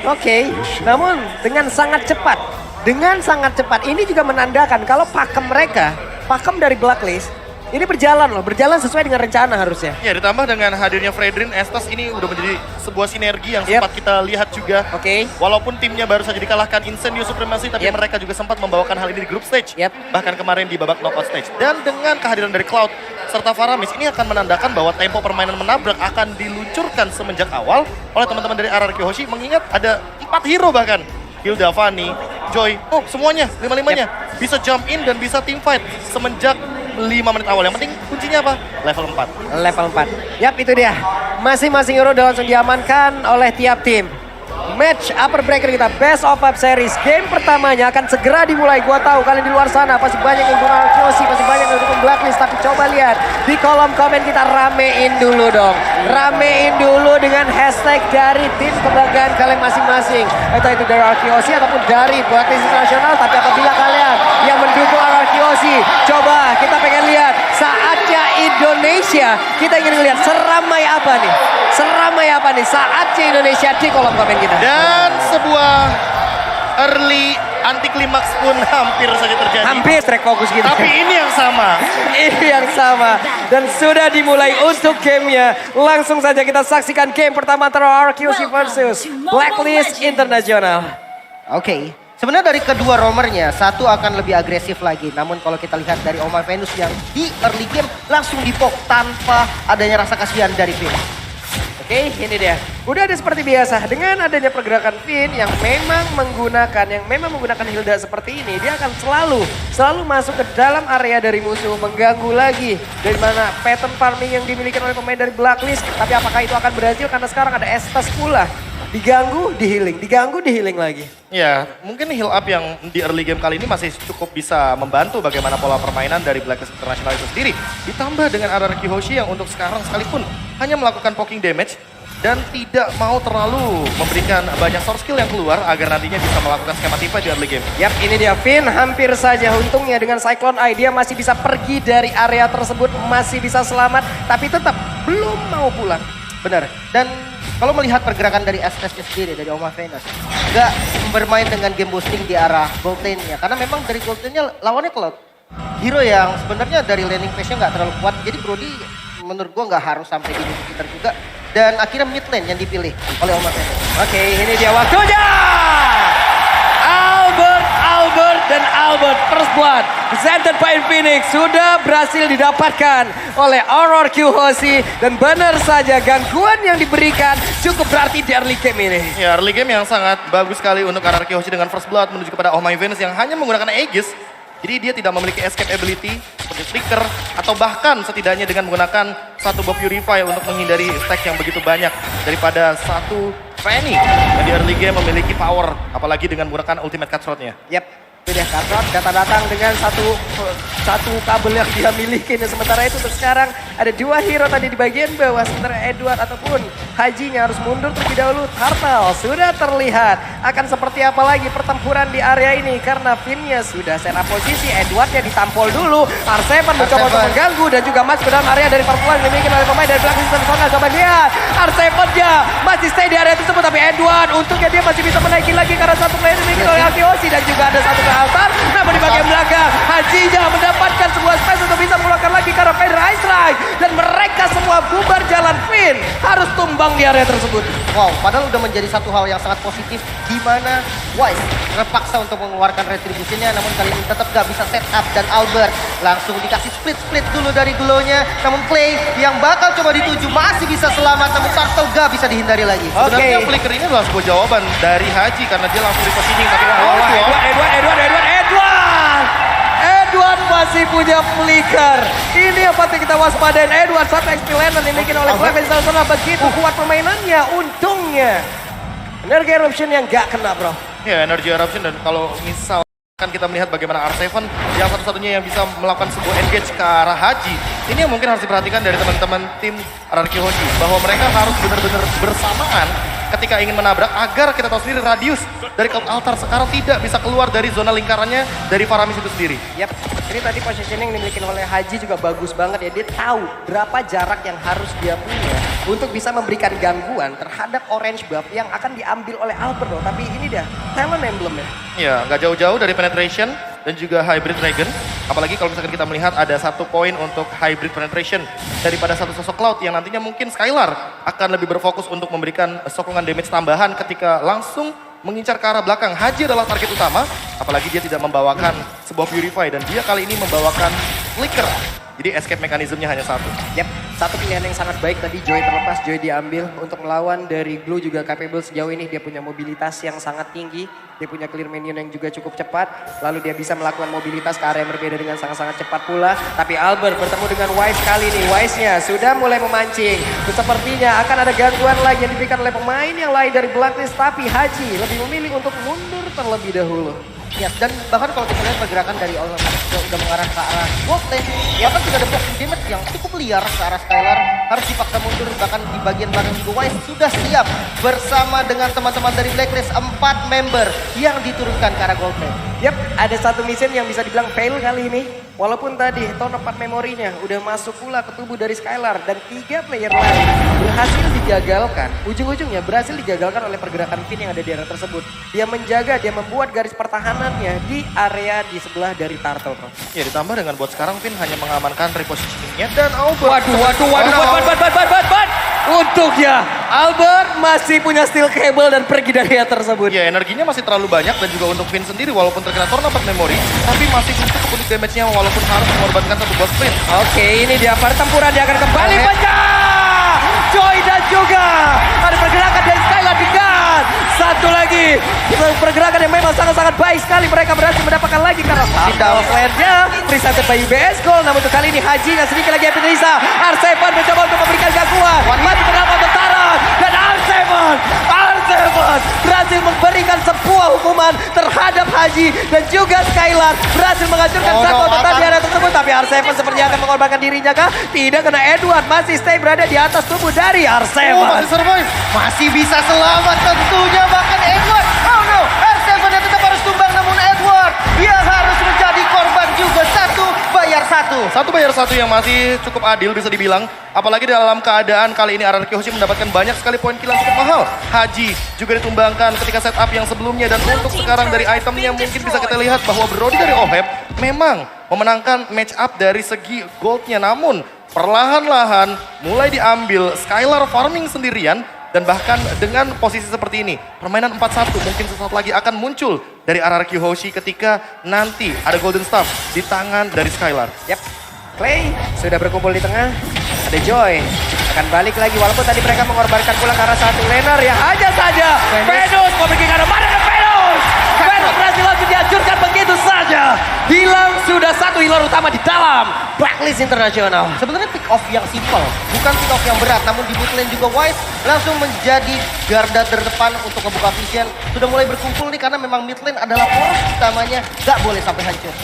Oke, namun dengan sangat cepat. Ini juga menandakan kalau pakem mereka, pakem dari Blacklist, ini berjalan sesuai dengan rencana harusnya. Ya, ditambah dengan hadirnya Fredrin, Estes ini udah menjadi sebuah sinergi yang sempat kita lihat juga. Oke. Walaupun timnya baru saja dikalahkan Incendio Supremacy, tapi mereka juga sempat membawakan hal ini di group stage. Bahkan kemarin di babak knockout stage. Dan dengan kehadiran dari Cloud serta Faramis, ini akan menandakan bahwa tempo permainan menabrak akan diluncurkan semenjak awal oleh teman-teman dari RRQ Hoshi. Mengingat ada 4 hero bahkan. Hilda, Fanny, Joy, semuanya, 5-5-nya bisa jump in dan bisa team fight semenjak 5 menit awal. Yang penting kuncinya apa? Level 4. Level 4. Yap, itu dia. Masing-masing hero udah langsung diamankan oleh tiap tim. Match upper bracket kita, best of 5 series. Game pertamanya akan segera dimulai. Gua tahu kalian di luar sana pasti banyak yang dukung Arkeosi, pasti banyak yang dukung Blacklist. Tapi coba lihat di kolom komen kita, ramein dulu dong. Ramein dulu dengan hashtag dari tim kebanggaan kalian masing-masing. Entah itu dari Arkeosi ataupun dari Blacklist Internasional. Tapi apabila kalian yang mendukung Arkeosi, coba kita pengen lihat saatnya Indonesia. Kita ingin lihat seramai apa nih? Seramai apa nih saatnya Indonesia di kolom komen kita. Dan sebuah early anti klimaks pun hampir saja terjadi. Hampir track fokus gitu. Tapi ini yang sama. Ini yang sama. Dan sudah dimulai untuk gamenya. Langsung saja kita saksikan game pertama antara RQC versus Blacklist International. Oke. Sebenarnya dari kedua roamernya, satu akan lebih agresif lagi. Namun kalau kita lihat dari Oh My Venus yang di early game langsung dipok tanpa adanya rasa kasihan dari Finn. Oke, ini dia. Udah ada seperti biasa dengan adanya pergerakan Finn yang memang menggunakan Hilda seperti ini, dia akan selalu masuk ke dalam area dari musuh, mengganggu lagi dari mana pattern farming yang dimiliki oleh pemain dari Blacklist. Tapi apakah itu akan berhasil karena sekarang ada Estes pula. Diganggu, di healing lagi. Ya, mungkin heal up yang di early game kali ini masih cukup bisa membantu bagaimana pola permainan dari Blacklist International itu sendiri. Ditambah dengan RRQ Hoshi yang untuk sekarang sekalipun hanya melakukan poking damage dan tidak mau terlalu memberikan banyak source skill yang keluar agar nantinya bisa melakukan skema teamfight di early game. Yap, ini dia Finn hampir saja. Untungnya dengan Cyclone Eye dia masih bisa pergi dari area tersebut, masih bisa selamat, tapi tetap belum mau pulang. Benar. Dan kalau melihat pergerakan dari Estes sendiri, dari Oh My Venus, nggak bermain dengan game boosting di arah gold lane-nya. Karena memang dari gold lane-nya lawannya Cloud. Hero yang sebenarnya dari laning phase-nya nggak terlalu kuat. Jadi Brody menurut gua nggak harus sampai di sekitar juga. Dan akhirnya mid lane yang dipilih oleh Oh My Venus. Oke, ini dia waktunya. Albert first blood presented by Infinix sudah berhasil didapatkan oleh RRQ Hoshi. Dan benar saja gangguan yang diberikan cukup berarti di early game ini. Ya, early game yang sangat bagus sekali untuk RRQ Hoshi dengan first blood menuju kepada Oh My Venus yang hanya menggunakan Aegis. Jadi dia tidak memiliki escape ability seperti Flicker atau bahkan setidaknya dengan menggunakan satu buff Purify untuk menghindari stack yang begitu banyak daripada satu Fanny yang di early game memiliki power apalagi dengan menggunakan ultimate cutthroat-nya. Yap, itu dia Cutthroat datang dengan satu kabel yang dia miliki. Dan sementara itu untuk sekarang ada 2 hero tadi di bagian bawah. Sementara Edward ataupun Hajinya harus mundur terlebih dahulu. Turtle sudah terlihat akan seperti apa lagi pertempuran di area ini. Karena Finn-nya sudah set up posisi. Edwardnya ditampol dulu. R7 mencoba untuk mengganggu dan juga masuk ke dalam area dari pertempuran yang dimiliki oleh pemain dari Blacklist International. Coba lihat R7-nya masih stay di area tersebut. Tapi Edward untungnya dia masih bisa menaikin lagi karena satu player dimiliki oleh Arkeosi. Dan juga ada satu altar, namun di bagian belakang Hajinya mendapatkan sebuah space untuk bisa mengeluarkan lagi karena Vader Ice Strike. Dan mereka semua bubar jalan. Finn harus tumbang di area tersebut. Wow, padahal udah menjadi satu hal yang sangat positif di mana Wise terpaksa untuk mengeluarkan retributionnya, namun kali ini tetap gak bisa set up. Dan Albert langsung dikasih split dulu dari glow-nya. Namun Clay yang bakal coba dituju masih bisa selamat, namun Turtle gak bisa dihindari lagi. Sebenarnya Flicker ini adalah sebuah jawaban dari Haji karena dia langsung repositioning. Tapi Edward masih punya flicker. Ini yang patut kita waspadain. Edward satu XP laner dimiliki oleh Blacklist International. Begitu kuat permainannya, untungnya Energy Eruption yang gak kena bro. Ya, Energy Eruption. Dan kalau misalkan kita melihat bagaimana R7 yang satu-satunya yang bisa melakukan sebuah engage ke arah Haji, ini yang mungkin harus diperhatikan dari teman-teman tim RRQ Hoshi bahwa mereka harus benar-benar bersamaan ketika ingin menabrak agar kita tahu sendiri radius dari Cloud Altar sekarang tidak bisa keluar dari zona lingkarannya dari Faramis itu sendiri. Yap, ini tadi positioning yang dimiliki oleh Haji juga bagus banget ya. Dia tahu berapa jarak yang harus dia punya untuk bisa memberikan gangguan terhadap orange buff yang akan diambil oleh Alberto. Tapi ini dia, talent emblemnya. Ya, nggak jauh-jauh dari penetration dan juga hybrid dragon. Apalagi kalau misalkan kita melihat ada 1 poin untuk hybrid penetration daripada satu sosok Cloud yang nantinya mungkin Skylar akan lebih berfokus untuk memberikan sokongan damage tambahan ketika langsung mengincar ke arah belakang. Haji adalah target utama, apalagi dia tidak membawakan sebuah Purify dan dia kali ini membawakan Flicker. Jadi escape mekanismenya hanya 1. Yap, satu pilihan yang sangat baik tadi Joy terlepas, Joy diambil untuk melawan dari Glue juga capable sejauh ini. Dia punya mobilitas yang sangat tinggi, dia punya clear minion yang juga cukup cepat. Lalu dia bisa melakukan mobilitas ke area yang berbeda dengan sangat-sangat cepat pula. Tapi Albert bertemu dengan Wise kali ini, Wise-nya sudah mulai memancing. Sepertinya akan ada gangguan lagi yang diberikan oleh pemain yang lain dari Blacklist. Tapi Haji lebih memilih untuk mundur terlebih dahulu. Ya, dan bahkan kalau kita lihat pergerakan dari All udah mengarah ke arah bot lane, bahkan sudah ada blocking damage yang cukup liar ke arah Skylar, harus dipaksa mundur. Bahkan di bagian belakang juga Wise sudah siap bersama dengan teman-teman dari Blacklist, 4 member yang diturunkan ke arah gold lane. Yap, ada satu mission yang bisa dibilang fail kali ini. Walaupun tadi Tone of Path memorinya udah masuk pula ke tubuh dari Skylar dan 3 player lain berhasil digagalkan. Ujung-ujungnya berhasil digagalkan oleh pergerakan Finn yang ada di area tersebut. Dia menjaga, dia membuat garis pertahanannya di area di sebelah dari Turtle. Ya ditambah dengan buat sekarang Finn hanya mengamankan repositioningnya dan Albert. Waduh. Untuknya Albert masih punya steel cable dan pergi dari area tersebut. Ya energinya masih terlalu banyak dan juga untuk Finn sendiri walaupun terkena Torn of Path Memory tapi masih cukup untuk damage-nya walaupun harus mengorbankan satu buah sprint. Oke, ini dia pertempuran, dia akan kembali pecah. Joy dan juga ada pergerakan dari Skylar dengan satu lagi. Pergerakan yang memang sangat-sangat baik sekali. Mereka berhasil mendapatkan lagi karena final flare-nya presented by UBS Gold. Namun untuk kali ini Haji dan sedikit lagi Evan Risa. R7 mencoba untuk memberikan gangguan. Masih bernama untuk Taran. Dan R7 berhasil memberikan sebuah hukuman terhadap Haji dan juga Skylar. Berhasil menghancurkan satu otot di area tersebut. Tapi R7 sepertinya akan mengorbankan dirinya kah? Tidak, karena Edward masih stay berada di atas tubuh dari R7. Masih survive. Masih bisa selamat tentunya, bahkan Edward. Oh no, R7 tetap harus tumbang, namun Edward dia harus menjadi korban juga. 1 bayar 1. 1 bayar 1 yang masih cukup adil bisa dibilang. Apalagi dalam keadaan kali ini RRQ Hoshi mendapatkan banyak sekali poin kill yang cukup mahal. Haji juga ditumbangkan ketika setup yang sebelumnya. Dan untuk sekarang dari itemnya mungkin bisa kita lihat bahwa Brody dari Oheb memang memenangkan match up dari segi goldnya. Namun perlahan-lahan mulai diambil Skylar farming sendirian. Dan bahkan dengan posisi seperti ini, permainan 4-1 mungkin sesaat lagi akan muncul dari RRQ Hoshi ketika nanti ada Golden Staff di tangan dari Skylar. Yap, Clay sudah berkumpul di tengah. Ada Joy, akan balik lagi walaupun tadi mereka mengorbankan pula karena satu laner yang hanya saja Venus mau pergi ke arah mana Venus. Venus berhasil langsung dihancurkan begitu saja. Hilang sudah satu healer utama di dalam Blacklist Internasional. Sebenarnya pick off yang simple, bukan pick off yang berat. Namun di mid lane juga Wise langsung menjadi garda terdepan untuk membuka vision. Sudah mulai berkumpul nih karena memang mid lane adalah poros utamanya, gak boleh sampai hancur.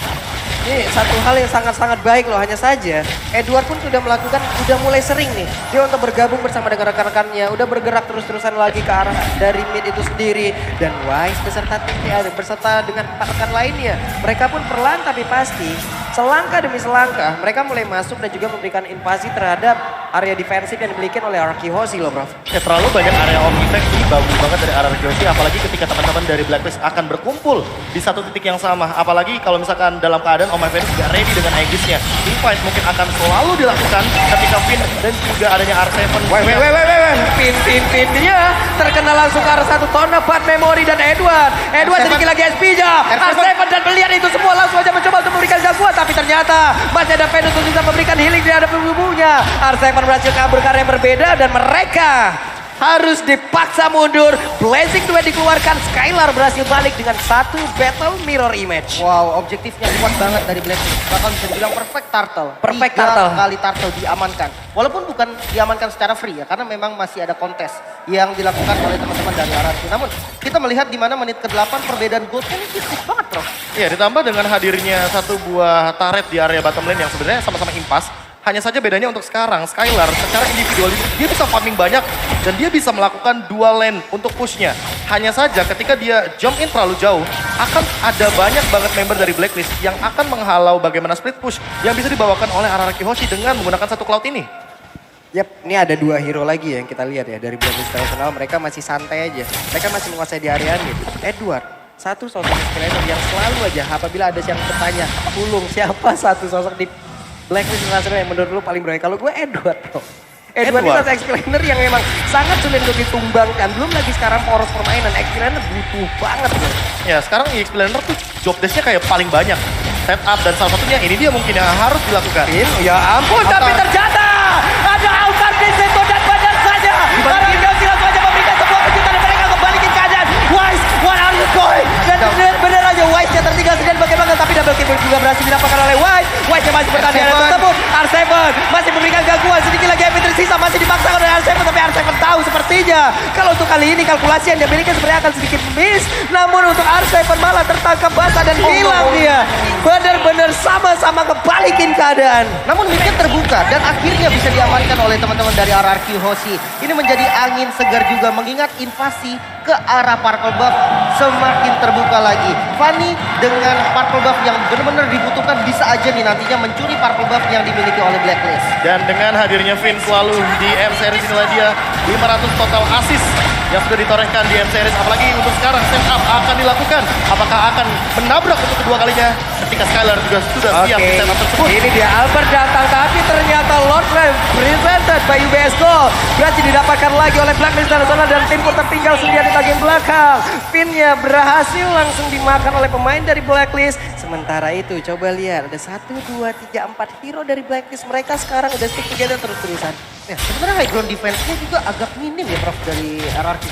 Ini satu hal yang sangat-sangat baik loh, hanya saja Edward pun sudah melakukan, udah mulai sering nih dia untuk bergabung bersama dengan rekan-rekannya, udah bergerak terus-terusan lagi ke arah dari mid itu sendiri. Dan Wise beserta timnya, beserta dengan rekan lainnya, mereka pun perlahan tapi pasti selangkah demi selangkah mereka mulai masuk dan juga memberikan invasi terhadap area defensif yang dimiliki oleh RRQ Hoshi loh bro. Ya terlalu banyak area of effect ini bagus banget dari RRQ Hoshi, apalagi ketika teman-teman dari Blacklist akan berkumpul di satu titik yang sama. Apalagi kalau misalkan dalam keadaan My Venus gak ready dengan Aegis-nya. Teamfight mungkin akan selalu dilakukan ketika Finn dan juga adanya R7. Pin dia terkena langsung ke arah satu Tone of Path Memory dan Edward sedikit lagi SP-nya. R7 dan melihat itu semua langsung aja mencoba untuk memberikan gangguan. Tapi ternyata masih ada Venus untuk bisa memberikan healing di hadapan tubuhnya. R7 berhasil kabur ke area yang berbeda dan mereka harus dipaksa mundur. Blazing Duet dikeluarkan, Skylar berhasil balik dengan satu Battle Mirror Image. Wow, objektifnya kuat banget dari Blacklist. Bahkan bisa dibilang perfect turtle. Perfect 3 turtle. kali turtle diamankan. Walaupun bukan diamankan secara free ya, karena memang masih ada kontes yang dilakukan oleh teman-teman dari RRQ. Namun kita melihat di mana menit ke-8 perbedaan goldnya ini tipis banget bro. Ya ditambah dengan hadirnya satu buah turret di area bottom lane yang sebenarnya sama-sama impas. Hanya saja bedanya untuk sekarang, Skylar secara individual dia bisa farming banyak dan dia bisa melakukan dual lane untuk pushnya. Hanya saja ketika dia jump in terlalu jauh, akan ada banyak banget member dari Blacklist yang akan menghalau bagaimana split push yang bisa dibawakan oleh Araraki Hoshi dengan menggunakan satu cloud ini. Yap, ini ada 2 hero lagi ya yang kita lihat ya dari Blacklist International. Mereka masih santai aja. Mereka masih menguasai di area ini. Edward, satu sosok Skeletor yang selalu aja apabila ada yang bertanya, Pulung siapa satu sosok di Blacklist International yang menurut lu paling berani? Kalau gue Edward tuh. Edward ini satu explainer yang memang sangat sulit untuk ditumbangkan. Belum lagi sekarang poros permainan, explainer butuh banget loh. Ya sekarang explainer tuh job desk-nya kayak paling banyak. Setup dan salah satunya ini dia mungkin yang harus dilakukan. Ya ampun, tapi ternyata ada Altar di situ dan benar saja. Karena Yoshi langsung aja memberikan sebuah kejutan dan mereka kembalikan keadaan. Wise, what are you doing? Dan benar aja Wise-nya tertinggal sendiri bagaimana. Tapi double kill juga berhasil didapatkan oleh Wise. Wise-nya masih bertahan di area tersebut. R7 masih memberikan gangguan. Sedikit lagi MP tersisa masih dipaksa oleh R7. Tapi R7 tahu sepertinya. Kalau untuk kali ini kalkulasi yang dia miliki sebenarnya akan sedikit miss. Namun untuk R7 malah tertangkap basah dan hilang dia. Benar-benar sama-sama kebalikin keadaan. Namun midnya terbuka dan akhirnya bisa diamankan oleh teman-teman dari Araraki Hoshi. Ini menjadi angin segar juga mengingat invasi ke arah Purple Buff semakin terbuka lagi. Fanny dengan Purple Buff yang benar-benar dibutuhkan bisa aja nih nantinya mencuri Purple Buff yang dimiliki oleh Blacklist. Dan dengan hadirnya Finn selalu di M-Series inilah dia 500 total assist yang sudah ditorehkan di M-Series. Apalagi untuk sekarang setup akan dilakukan. Apakah akan menabrak untuk kedua kalinya ketika Skylar juga sudah siap di setup tersebut. Ini dia Albert datang tapi ternyata Lord Flame presented by UBS Gold. Berhasil didapatkan lagi oleh Blacklist International dan tim pun tertinggal sendiri di bagian belakang. Finn-nya berhasil langsung dimakan oleh pemain dari Blacklist. Sementara itu coba lihat ada 1, 2, 3, 4 hero dari Blacklist. Mereka sekarang udah stick together terus-terusan. Ya, sebenarnya high ground defense-nya juga agak minim ya Prof dari Araraki.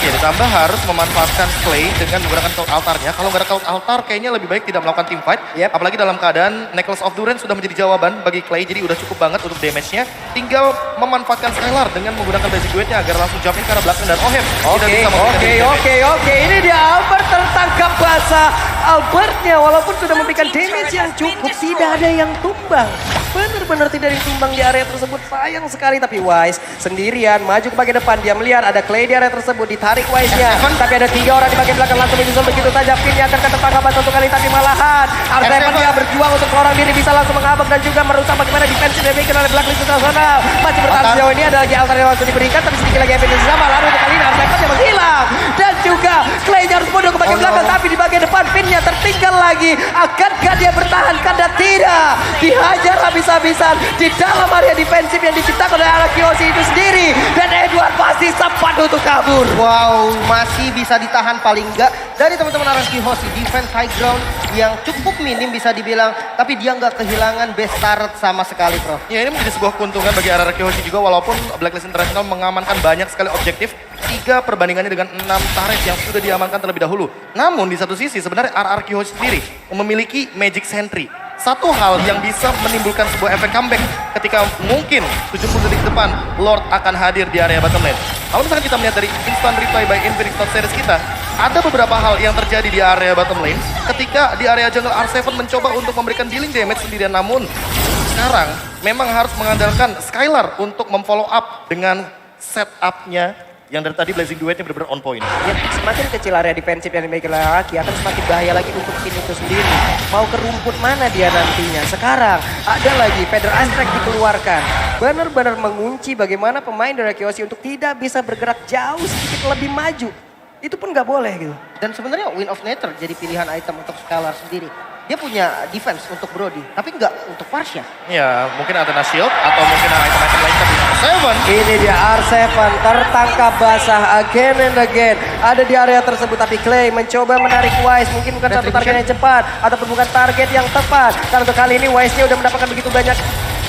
Ya ditambah harus memanfaatkan Clay dengan menggunakan cloud altarnya. Kalau nggak ada cloud altar kayaknya lebih baik tidak melakukan team fight. Apalagi dalam keadaan Necklace of Duren sudah menjadi jawaban bagi Clay. Jadi udah cukup banget untuk damage-nya. Tinggal memanfaatkan Skylar dengan menggunakan basic duetnya agar langsung jump in ke arah belakang dan Ohem. Oke. Ini dia Albert tertangkap basah. Albertnya walaupun sudah memberikan damage yang cukup tidak ada yang tumbang. Benar-benar tidak ditumbang di area tersebut. Sayang sekali tapi Wise sendirian maju ke bagian depan. Dia melihat ada Clay di area tersebut. Ditarik Wise-nya. Tapi ada 3 orang di bagian belakang langsung menyusul begitu saja. Finn-nya akan tertangkap basah satu kali tapi malahan R7-nya berjuang untuk seorang diri bisa langsung mengabak dan juga merusak bagaimana defense yang dimiliki oleh Blacklist International. Masih bertahan sejauh ini ada lagi altar yang langsung diberikan tapi sedikit lagi yang sama. Lalu untuk kali ini R7-nya menghilang. Dan juga Clay-nya harus mundur ke bagian belakang tapi di bagian depan Finn-nya tertinggal lagi. Akankah dia bertahan? Karena tidak. Dihajar habis-habisan di dalam area defensif yang diciptakan oleh Araraki Hoshi itu sendiri. Dan Edward pasti sempat untuk kabur. Wow, masih bisa ditahan paling enggak dari teman-teman Araraki Hoshi. Defense high ground yang cukup minim bisa dibilang. Tapi dia nggak kehilangan best turret sama sekali, Prof. Ya ini menjadi sebuah keuntungan bagi Araraki Hoshi juga walaupun Blacklist International mengamankan banyak sekali objektif. 3 perbandingannya dengan 6 turret yang sudah diamankan terlebih dahulu. Namun di satu sisi sebenarnya Araraki Hoshi sendiri memiliki Magic Sentry. Satu hal yang bisa menimbulkan sebuah efek comeback ketika mungkin 70 detik depan Lord akan hadir di area bottom lane. Kalau misalkan kita melihat dari instant reply by Infinix Top Series kita, ada beberapa hal yang terjadi di area bottom lane ketika di area jungle R7 mencoba untuk memberikan dealing damage sendirian. Namun sekarang memang harus mengandalkan Skylar untuk memfollow up dengan setup-nya yang dari tadi Blazing Duetnya benar-benar on point. Ya, semakin kecil area defensif yang dimiliki oleh Araraki akan semakin bahaya lagi untuk tim itu sendiri. Mau ke rumput mana dia nantinya? Sekarang ada lagi Feather Aspect dikeluarkan. Benar-benar mengunci bagaimana pemain dari Araraki Hoshi untuk tidak bisa bergerak jauh sedikit lebih maju. Itu pun nggak boleh gitu. Dan sebenarnya Wind of Nature jadi pilihan item untuk Skylar sendiri. Dia punya defense untuk Brody, tapi nggak untuk Parsha. Ya, mungkin Athena Shield atau mungkin item-item lain tapi R7. Ini dia R7 tertangkap basah again and again. Ada di area tersebut tapi Clay mencoba menarik Wise. Mungkin bukan satu target yang cepat ataupun bukan target yang tepat. Karena untuk kali ini Wise-nya udah mendapatkan begitu banyak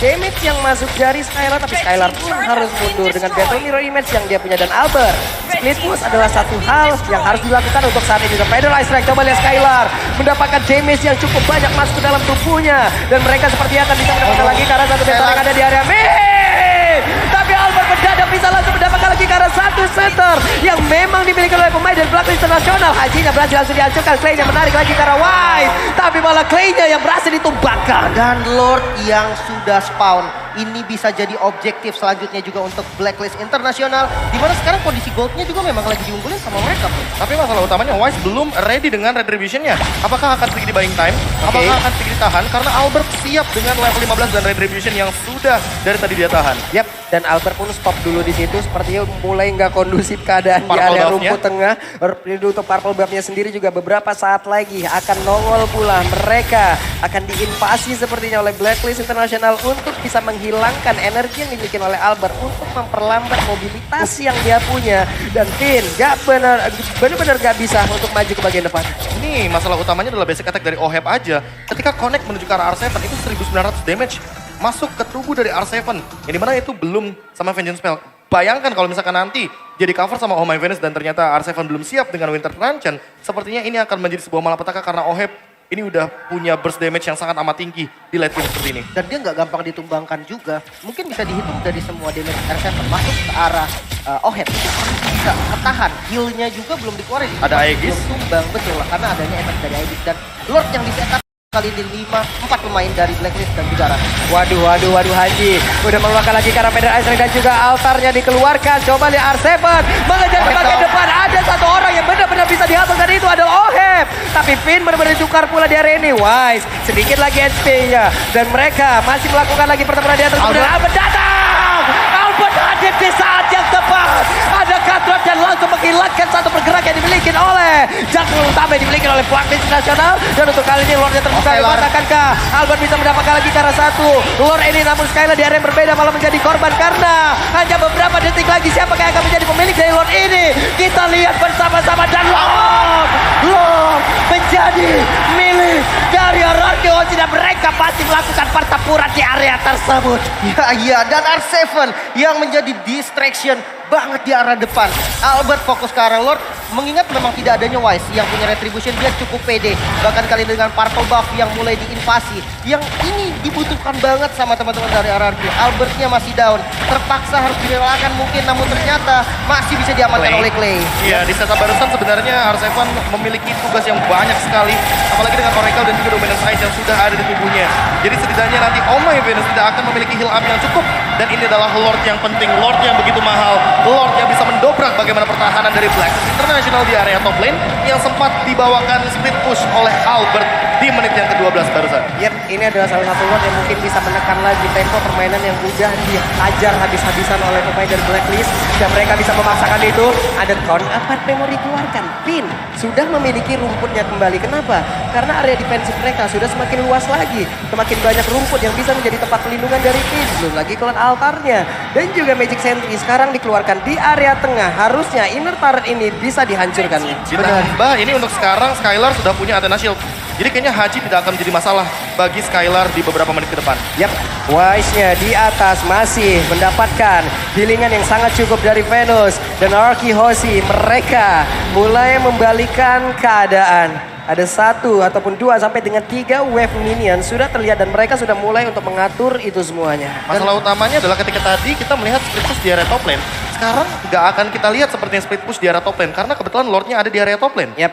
damage yang masuk dari Skylar, tapi Skylar pun harus mundur dengan Battle Mirror Image yang dia punya dan Albert. Split push adalah satu hal yang harus dilakukan untuk saat ini. Feather Strike, coba lihat Skylar mendapatkan damage yang cukup banyak masuk ke dalam tubuhnya dan mereka sepertinya akan bisa mendapatkan lagi karena satu bentang yang ada di area mid. Tapi Albert mendadak bisa langsung mendapatkan lagi karena satu center yang memang dimiliki oleh pemain dari Blacklist International. Hajinya berhasil langsung dihancurkan, Clay-nya menarik lagi karena Wise, tapi malah Clay-nya yang berhasil ditumbangkan. Dan Lord yang sudah spawn ini bisa jadi objektif selanjutnya juga untuk Blacklist Internasional. Dimana sekarang kondisi goldnya juga memang lagi diunggulin sama mereka, bro. Tapi masalah utamanya Wise belum ready dengan Retribution-nya. Apakah akan sedikit di buying time? Apakah akan sedikit ditahan? Karena Albert siap dengan level 15 dan Retribution yang sudah dari tadi dia tahan. Yap, dan Albert pun stop dulu di situ. Sepertinya mulai nggak kondusif keadaan di Purple area buff-nya. rumput tengah. Untuk Purple Buff-nya sendiri juga beberapa saat lagi akan nongol pula. Mereka akan diinvasi sepertinya oleh Blacklist Internasional untuk bisa menghilangkan energi yang dimiliki oleh Albert untuk memperlambat mobilitas yang dia punya. Dan Finn gak benar-benar gak bisa untuk maju ke bagian depan. Ini masalah utamanya adalah basic attack dari Oheb aja. Ketika connect menuju ke arah R7 itu 1900 damage masuk ke tubuh dari R7. Yang dimana itu belum sama Vengeance Spell. Bayangkan kalau misalkan nanti jadi cover sama Oh My Venus dan ternyata R7 belum siap dengan Winter Truncheon. Sepertinya ini akan menjadi sebuah malapetaka karena Oheb ini udah punya burst damage yang sangat amat tinggi di late game seperti ini. Dan dia nggak gampang ditumbangkan juga. Mungkin bisa dihitung dari semua damage R7 masuk ke arah Oheb. Bisa ketahan, heal-nya juga belum dikeluarin. Ada Aegis. Belum tumbang, betul lah. Karena adanya efek dari Aegis. Dan Lord yang di setup kali ini 4 pemain dari Blacklist dan juga Rans. Waduh Haji. Udah mengeluarkan lagi Kara Pedal Ice Ring dan juga altarnya dikeluarkan. Coba lihat R7 mengejar ke bagian depan. Ada satu orang yang benar-benar bisa dihabis dan itu adalah Oheb. Tapi Finn benar-benar tukar pula di area ini. Wise sedikit lagi HP-nya. Dan mereka masih melakukan lagi pertempuran di atas. Kemudian Albert datang. Albert hadir di saat yang tepat. Ada Katrot dan langsung menghilangkan satu pergerakan yang dimiliki oleh Jungle utama yang dimiliki oleh Blacklist Nasional. Dan untuk kali ini Lordnya terbuka. Akankah Albert bisa mendapatkan lagi cara satu Lord ini, namun Skylar di area yang berbeda malah menjadi korban karena hanya beberapa detik lagi siapakah yang akan menjadi pemilik dari Lord ini. Kita lihat bersama-sama dan Lord menjadi milik dari RRQ Hoshi dan mereka pasti melakukan pertempuran di area tersebut. Ya, dan R7 yang menjadi distraction banget di arah depan. Albert fokus ke arah Lord, mengingat memang tidak adanya Wise yang punya Retribution, dia cukup pede. Bahkan kali dengan Purple Buff yang mulai diinvasi. Yang ini dibutuhkan banget sama teman-teman dari RRQ. Albertnya masih down, terpaksa harus direlakan mungkin, namun ternyata masih bisa diamankan oleh Clay. Iya, di setup barusan sebenarnya R7 memiliki tugas yang banyak sekali. Apalagi dengan Oracle dan juga Dominance Ice yang sudah ada di tubuhnya. Jadi setidaknya nanti Oh My Venus tidak akan memiliki heal up yang cukup. Dan ini adalah Lord yang penting, Lord yang begitu mahal. Lord yang bisa mendobrak bagaimana pertahanan dari Blacklist International di area top lane yang sempat dibawakan split push oleh Albert di menit yang ke-12 barusan. Yap, ini adalah salah satu Lord yang mungkin bisa menekan lagi tempo permainan yang udah dihajar habis-habisan oleh pemain dari Blacklist. Dan mereka bisa memaksakan itu. Ada count apa memori keluarkan. Finn sudah memiliki rumputnya kembali. Kenapa? Karena area defensif mereka sudah semakin luas lagi. Semakin banyak rumput yang bisa menjadi tempat pelindungan dari Finn. Belum lagi keluar altarnya. Dan juga Magic Sentry sekarang dikeluarkan di area tengah. Harusnya inner turret ini bisa dihancurkan. Ditambah ini untuk sekarang Skylar sudah punya Athena Shield. Jadi kayaknya Haji tidak akan menjadi masalah bagi Skylar di beberapa menit ke depan. Yap, Wise-nya di atas masih mendapatkan healingan yang sangat cukup dari Venus. Dan RRQ Hoshi mereka mulai membalikan keadaan. Ada 1 ataupun 2 sampai dengan 3 wave minion sudah terlihat dan mereka sudah mulai untuk mengatur itu semuanya. Masalah utamanya adalah ketika tadi kita melihat split push di area top lane. Sekarang nggak akan kita lihat seperti yang split push di area top lane karena kebetulan Lordnya ada di area top lane. Yap.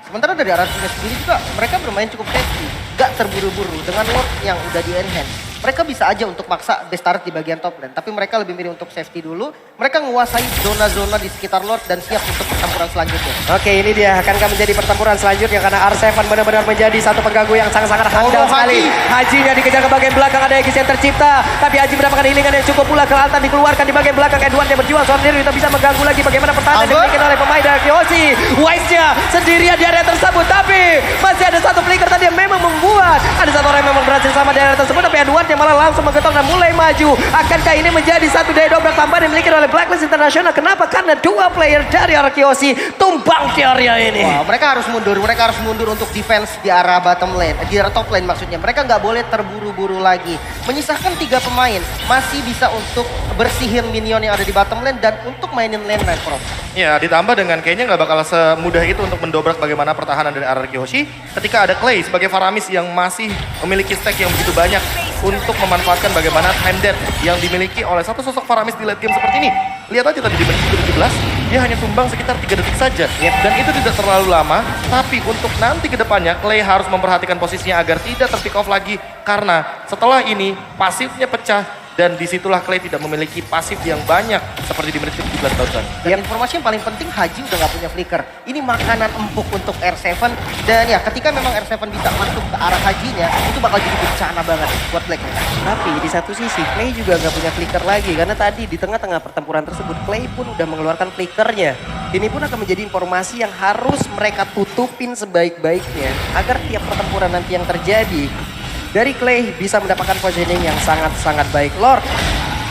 Sementara dari arah sendiri juga mereka bermain cukup safety. Gak terburu-buru dengan Lord yang udah di enhance. Mereka bisa aja untuk maksa base turret di bagian top lane. Tapi mereka lebih milih untuk safety dulu. Mereka menguasai zona-zona di sekitar Lord dan siap untuk pertempuran selanjutnya. Oke, ini dia akankah menjadi pertempuran selanjutnya karena R7 benar-benar menjadi satu pengganggu yang sangat-sangat handal sekali. Hajinya dikejar ke bagian belakang, ada Aegis yang tercipta. Tapi Haji mendapatkan healingan yang cukup pula, ke altar dikeluarkan di bagian belakang. Edward yang berjuang seorang diri bisa mengganggu lagi bagaimana pertahanan yang dimiliki oleh pemain dari Hoshi. Wise-nya sendirian di area tersebut, tapi masih ada satu flicker tadi yang memang membuat ada satu orang yang memang berhasil sama di area tersebut, tapi Edward yang malah langsung menggetok dan mulai maju. Akankah ini menjadi satu daya dobrak tambahan yang dimiliki oleh Blacklist International? Kenapa? Karena 2 player dari RRQ Hoshi tumbang di area ini. Wah, mereka harus mundur untuk defense di arah bottom lane, di arah top lane maksudnya. Mereka nggak boleh terburu-buru lagi. Menyisahkan 3 pemain, masih bisa untuk bersihin minion yang ada di bottom lane dan untuk mainin lane night prof. Ya, ditambah dengan kayaknya nggak bakal semudah itu untuk mendobrak bagaimana pertahanan dari RRQ Hoshi ketika ada Clay sebagai Faramis yang masih memiliki stack yang begitu banyak untuk memanfaatkan bagaimana time death yang dimiliki oleh satu sosok Faramis di late game seperti ini. Lihat aja tadi di menit ke-17, dia hanya tumbang sekitar 3 detik saja. Dan itu tidak terlalu lama, tapi untuk nanti ke depannya, Clay harus memperhatikan posisinya agar tidak terpick off lagi. Karena setelah ini, pasifnya pecah, Dan disitulah Clay tidak memiliki pasif yang banyak seperti di menit 17 barusan. Dan informasi yang paling penting, Haji udah gak punya flicker. Ini makanan empuk untuk R7. Dan ya ketika memang R7 bisa masuk ke arah Hajinya, itu bakal jadi bencana banget buat Black. Tapi di satu sisi Clay juga nggak punya flicker lagi. Karena tadi di tengah-tengah pertempuran tersebut Clay pun udah mengeluarkan flickernya. Ini pun akan menjadi informasi yang harus mereka tutupin sebaik-baiknya. Agar tiap pertempuran nanti yang terjadi dari Clay bisa mendapatkan positioning yang sangat-sangat baik. Lord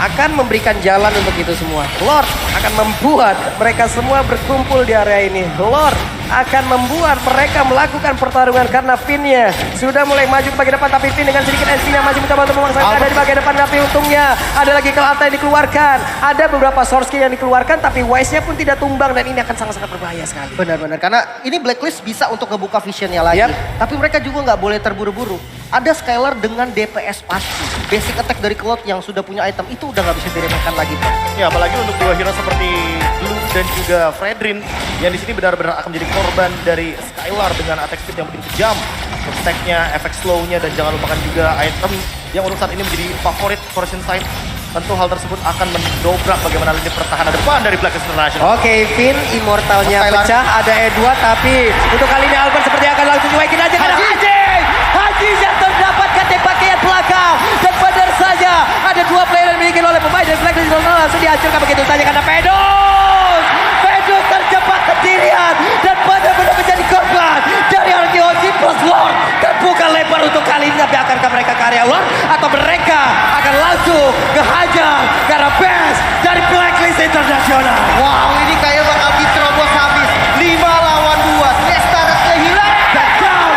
akan memberikan jalan untuk itu semua. Lord akan membuat mereka semua berkumpul di area ini. Lord akan membuat mereka melakukan pertarungan karena Finn-nya sudah mulai maju ke bagian depan, tapi Finn dengan sedikit SP-nya masih mencoba untuk memaksakan ada di bagian depan, tapi untungnya ada lagi Kelata yang dikeluarkan. Ada beberapa source kill yang dikeluarkan, tapi Wise-nya pun tidak tumbang dan ini akan sangat-sangat berbahaya sekali. Benar-benar, karena ini Blacklist bisa untuk ngebuka visionnya lagi. Tapi mereka juga nggak boleh terburu-buru. Ada Skylar dengan DPS pasti. Basic attack dari Cloud yang sudah punya item itu udah nggak bisa diremehkan lagi, Pak. Ya, apalagi untuk dua hero seperti Blue dan juga Fredrin yang di sini benar-benar akan menjadi korban dari Skylar dengan attack speed yang begitu kejam. Untuk stack-nya, efek slow-nya, dan jangan lupakan juga item yang untuk saat ini menjadi favorit Forest Insight. Tentu hal tersebut akan mendobrak bagaimana lini pertahanan depan dari Blacklist International. Oke, Finn immortalnya pecah, ada Edward, tapi untuk kali ini Alban seperti akan langsung cuekin aja karena Haji yang terdapatkan di bagian belakang. Dan benar saja ada dua player yang dimiliki oleh pemain dari Blacklist International langsung dihancurkan begitu saja karena Pedus terjebak sendirian dan benar-benar menjadi korban dari RKOG plus Lord. Terbuka lebar untuk kali ini, tapi akankah mereka karya Lord atau mereka akan langsung kehajar karena best dari Blacklist International. Wow, ini kayak bakal diterobos habis. 5 lawan 2. Nesta kehilangan.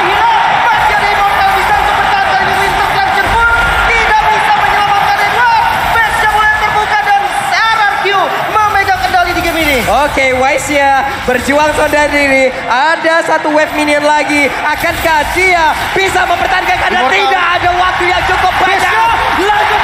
Masih ada Immortal bisa untuk bertahan kali ini. Winter Collection pun tidak bisa menyelamatkan Edward. Base-nya mulai terbuka dan RRQ memegang kendali di game ini. Oke, Wise-nya berjuang saudara diri. Ada satu wave minion lagi. Akankah dia bisa mempertahankan karena Immortal. tidak ada waktu yang cukup banyak. Langsung